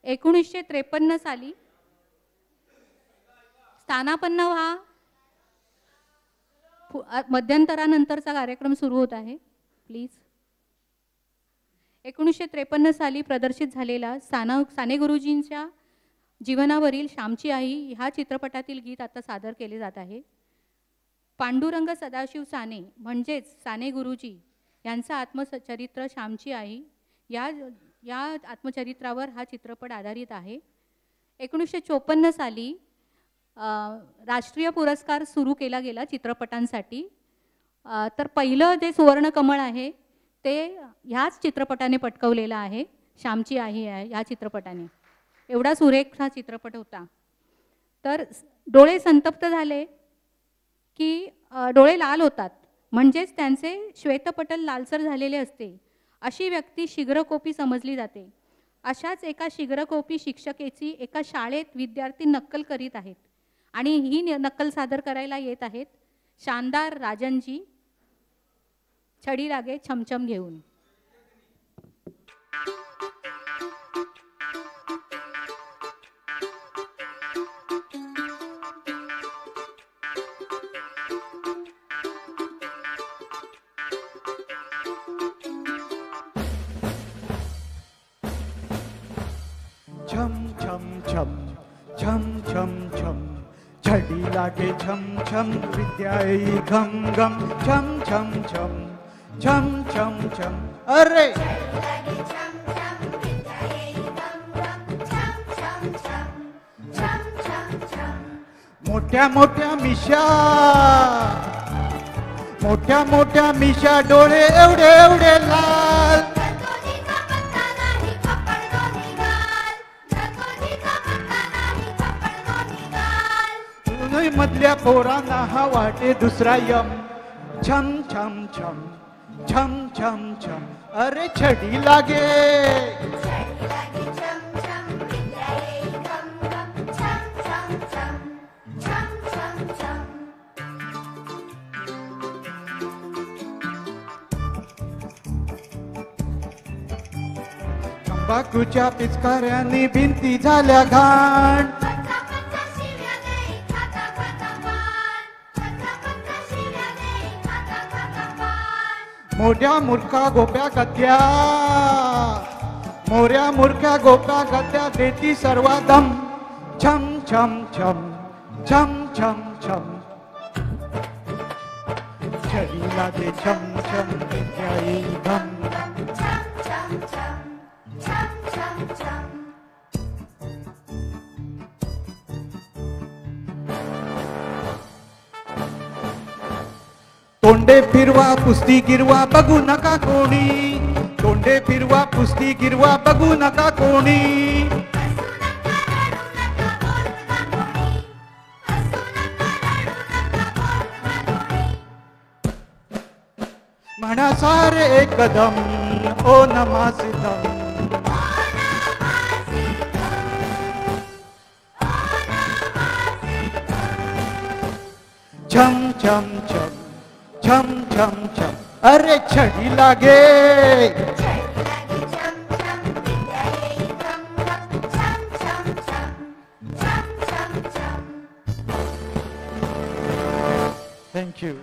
1953 साली स्थानापन्न व्हा. मध्यंतरानंतरचा कार्यक्रम सुरू होत आहे प्लीज. 1953 साली प्रदर्शित झालेला साने गुरुजींच्या जीवनावरील श्यामची आई ह्या चित्रपटातील गीत आता सादर केले जात आहे. पांडुरंग सदाशिव साने म्हणजेच साने गुरुजी यांचा आत्मचरित्र श्यामची आई या आत्मचरित्रावर हा चित्रपट आधारित आहे. 1954 साली राष्ट्रीय पुरस्कार सुरू केला गेला चित्रपटांसाठी. तर पहिलं जे सुवर्णकमळ आहे ते ह्याच चित्रपटाने पटकवलेलं आहे. श्यामची आई आहे ह्या चित्रपटाने. एवढा सुरेख हा चित्रपट होता. तर डोळे संतप्त झाले की डोळे लाल होतात, म्हणजेच त्यांचे श्वेतपटल लालसर झालेले असते. अशी व्यक्ती शीघ्रकोपी समजली जाते. अशाच एका शीघ्रकोपी शिक्षकेची एका शाळेत विद्यार्थी नक्कल करीत आहेत आणि ही नक्कल सादर करायला येत आहेत शानदार राजनजी छडी लागे छमछम घेऊन. छम छम छम छम छम छम छडी लागे छम छम विद्या येई घम घम छम छम छम छम छम छम. अरे मोठ्या मोठ्या मिशा डोळे एवढे एवढे लाल. मधल्या पोरांना हा वाटे दुसरा यम. छम छम छम छम छम छम. अरे छडी लागे तंबाखूच्या पिचकाऱ्यांनी भिंती झाल्या घाण. मोठ्या मूर्खा गोप्या गद्या देती सर्वादम. छम छम छम छम छम छम छडी लागे छम छम विद्या येई घम. तोंडे फिरवा पुस्ती गिरवा बघू नका कोणी. तोंडे फिरवा पुस्ती गिरवा बघू नका कोणी. म्हणा सारे एक कदम ओ नमासिदम. छम छम छम छम छम छम. अरे छडी लागे थैंक यू.